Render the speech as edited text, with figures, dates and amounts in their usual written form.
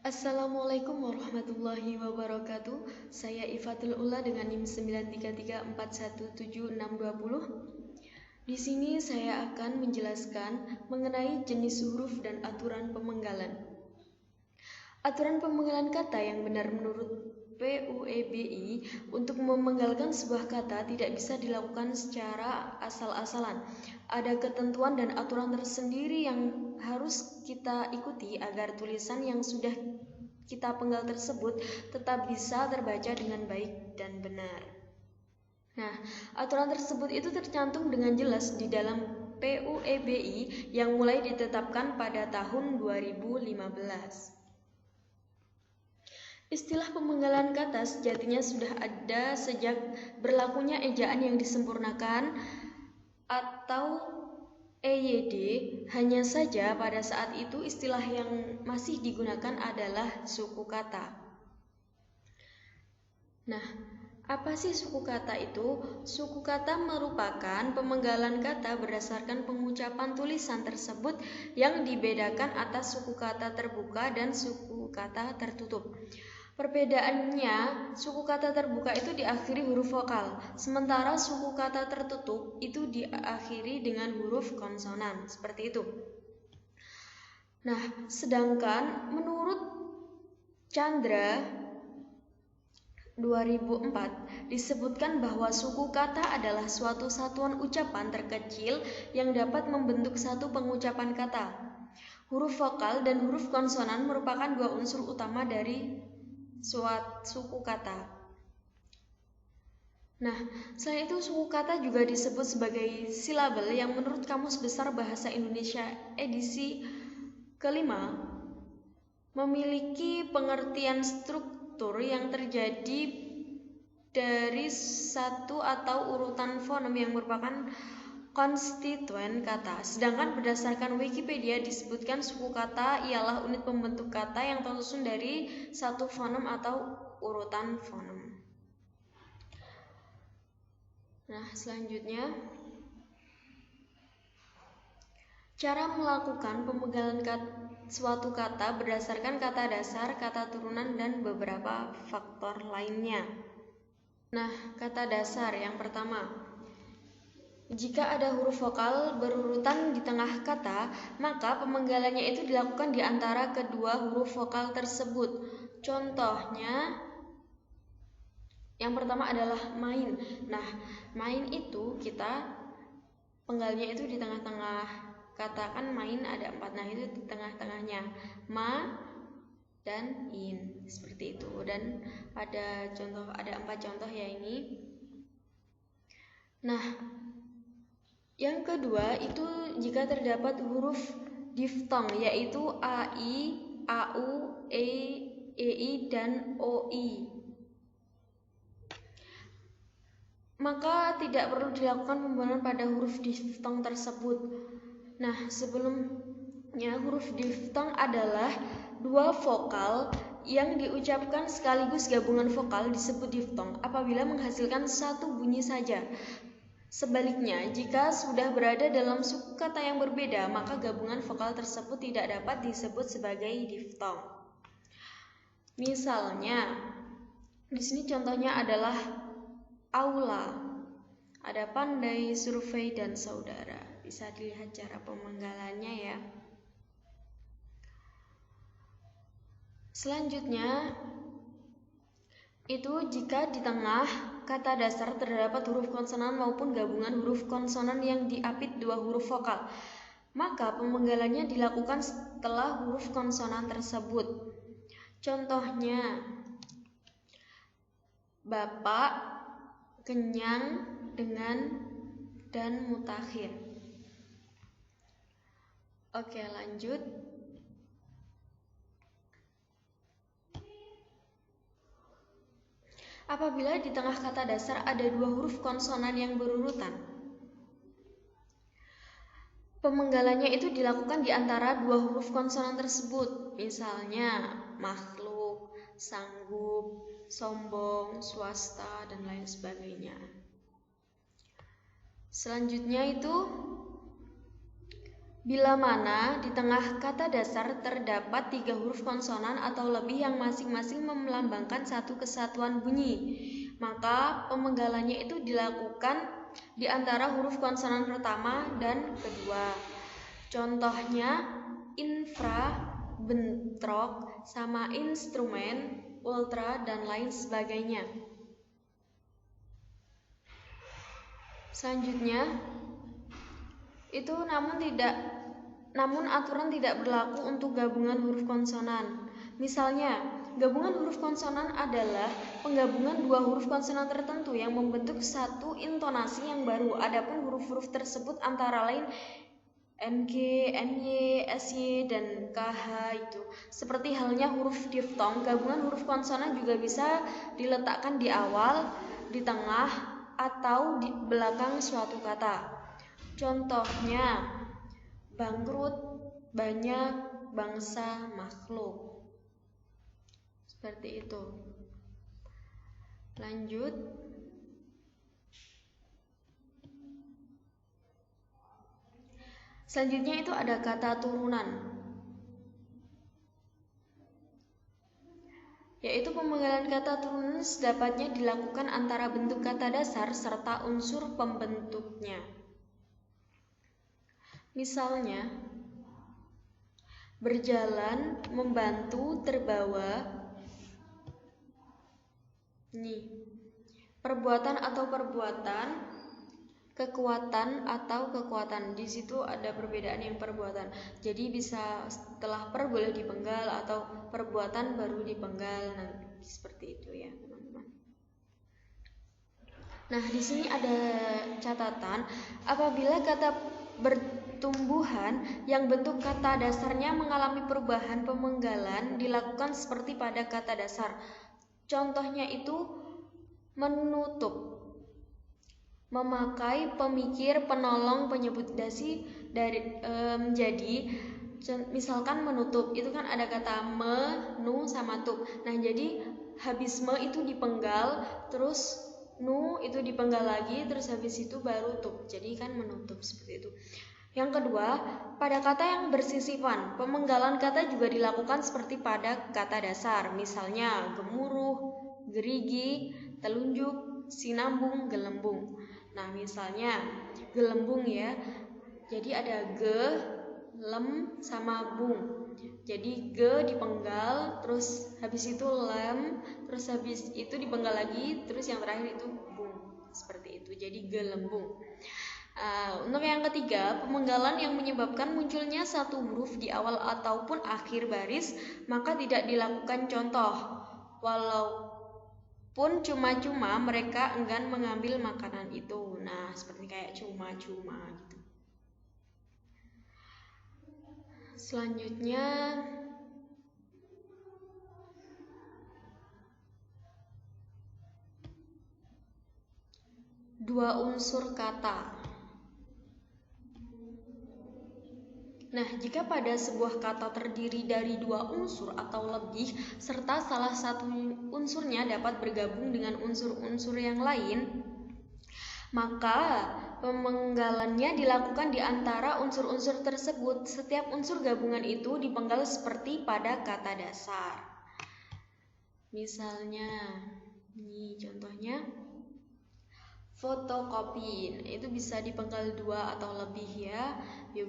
Assalamualaikum warahmatullahi wabarakatuh. Saya Ifatul Ula dengan NIM 933417620. Di sini saya akan menjelaskan mengenai jenis huruf dan aturan pemenggalan. Aturan pemenggalan kata yang benar menurut PUEBI untuk memenggalkan sebuah kata tidak bisa dilakukan secara asal-asalan. Ada ketentuan dan aturan tersendiri yang harus kita ikuti agar tulisan yang sudah kita penggal tersebut tetap bisa terbaca dengan baik dan benar. Nah, aturan tersebut itu tercantum dengan jelas di dalam PUEBI yang mulai ditetapkan pada tahun 2015. Istilah pemenggalan kata sejatinya sudah ada sejak berlakunya ejaan yang disempurnakan atau EYD. Hanya saja pada saat itu istilah yang masih digunakan adalah suku kata. Nah, apa sih suku kata itu? Suku kata merupakan pemenggalan kata berdasarkan pengucapan tulisan tersebut yang dibedakan atas suku kata terbuka dan suku kata tertutup. Perbedaannya, suku kata terbuka itu diakhiri huruf vokal, sementara suku kata tertutup itu diakhiri dengan huruf konsonan, seperti itu. Nah, sedangkan menurut Chandra 2004 disebutkan bahwa suku kata adalah suatu satuan ucapan terkecil yang dapat membentuk satu pengucapan kata. Huruf vokal dan huruf konsonan merupakan dua unsur utama dari suku kata. Nah, selain itu suku kata juga disebut sebagai silabel yang menurut Kamus Besar Bahasa Indonesia edisi kelima memiliki pengertian struktur yang terjadi dari satu atau urutan fonem yang merupakan konstituen kata. Sedangkan berdasarkan Wikipedia disebutkan suku kata ialah unit pembentuk kata yang tersusun dari satu fonem atau urutan fonem. Nah, selanjutnya cara melakukan pemenggalan suatu kata berdasarkan kata dasar, kata turunan, dan beberapa faktor lainnya. Nah, kata dasar yang pertama, jika ada huruf vokal berurutan di tengah kata, maka pemenggalannya itu dilakukan di antara kedua huruf vokal tersebut. Contohnya, yang pertama adalah main. Nah, main itu kita penggalnya itu di tengah-tengah. Katakan main ada 4, nah itu di tengah-tengahnya. Ma dan in, seperti itu. Dan ada 4 contoh ya ini. Nah, yang kedua itu jika terdapat huruf diftong yaitu AI, AU, EI, dan OI, maka tidak perlu dilakukan pembualan pada huruf diftong tersebut. Nah, sebelumnya huruf diftong adalah dua vokal yang diucapkan sekaligus gabungan vokal disebut diftong apabila menghasilkan satu bunyi saja. Sebaliknya, jika sudah berada dalam suku kata yang berbeda, maka gabungan vokal tersebut tidak dapat disebut sebagai diftong. Misalnya, di sini contohnya adalah aula, ada pandai, survei, dan saudara. Bisa dilihat cara pemenggalannya ya. Selanjutnya, itu jika di tengah kata dasar terdapat huruf konsonan maupun gabungan huruf konsonan yang diapit dua huruf vokal, maka pemenggalannya dilakukan setelah huruf konsonan tersebut. Contohnya, bapak, kenyang, dengan, dan mutakhir. Oke, lanjut. Apabila di tengah kata dasar ada dua huruf konsonan yang berurutan, pemenggalannya itu dilakukan di antara dua huruf konsonan tersebut. Misalnya makhluk, sanggup, sombong, swasta, dan lain sebagainya. Selanjutnya itu Bila mana di tengah kata dasar terdapat 3 huruf konsonan atau lebih yang masing-masing melambangkan satu kesatuan bunyi, maka pemenggalannya itu dilakukan di antara huruf konsonan pertama dan kedua. Contohnya infra, bentrok, sama instrumen, ultra, dan lain sebagainya. Selanjutnya itu namun aturan tidak berlaku untuk gabungan huruf konsonan. Misalnya, gabungan huruf konsonan adalah penggabungan 2 huruf konsonan tertentu yang membentuk satu intonasi yang baru. Adapun huruf-huruf tersebut antara lain NG, NY, SY, dan KH itu. Seperti halnya huruf diftong, gabungan huruf konsonan juga bisa diletakkan di awal, di tengah, atau di belakang suatu kata. Contohnya, bangkrut, banyak, bangsa, makhluk. Seperti itu. Lanjut. Selanjutnya itu ada kata turunan, yaitu pemenggalan kata turunan sedapatnya dilakukan antara bentuk kata dasar serta unsur pembentuknya. Misalnya, berjalan, membantu, terbawa. Nih, perbuatan atau perbuatan, kekuatan atau kekuatan. Di situ ada perbedaan yang perbuatan. Jadi bisa setelah per boleh dipenggal atau perbuatan baru dipenggal. Nah, seperti itu ya, teman-teman. Nah, di sini ada catatan, apabila kata bertumbuhan yang bentuk kata dasarnya mengalami perubahan pemenggalan dilakukan seperti pada kata dasar. Contohnya itu menutup, memakai, pemikir, penolong, penyebut dasi dari jadi misalkan menutup itu kan ada kata me, nu, sama tup. Nah, jadi habis me itu dipenggal, terus nu itu dipenggal lagi, terus habis itu baru tup. Jadi kan menutup seperti itu. Yang kedua, pada kata yang bersisipan, pemenggalan kata juga dilakukan seperti pada kata dasar. Misalnya gemuruh, gerigi, telunjuk, sinambung, gelembung. Nah, misalnya gelembung ya. Jadi ada ge, lem, sama bung. Jadi ge dipenggal, terus habis itu lem, terus habis itu dipenggal lagi, terus yang terakhir itu bung. Seperti itu. Jadi gelembung. Untuk yang ketiga, pemenggalan yang menyebabkan munculnya satu huruf di awal ataupun akhir baris, maka tidak dilakukan contoh. Walaupun cuma-cuma mereka enggan mengambil makanan itu. Nah, seperti kayak cuma-cuma gitu. Selanjutnya, dua unsur kata. Nah, jika pada sebuah kata terdiri dari 2 unsur atau lebih, serta salah satu unsurnya dapat bergabung dengan unsur-unsur yang lain, maka pemenggalannya dilakukan di antara unsur-unsur tersebut. Setiap unsur gabungan itu dipenggal seperti pada kata dasar. Misalnya, ini contohnya fotokopi, itu bisa dipenggal 2 atau lebih ya.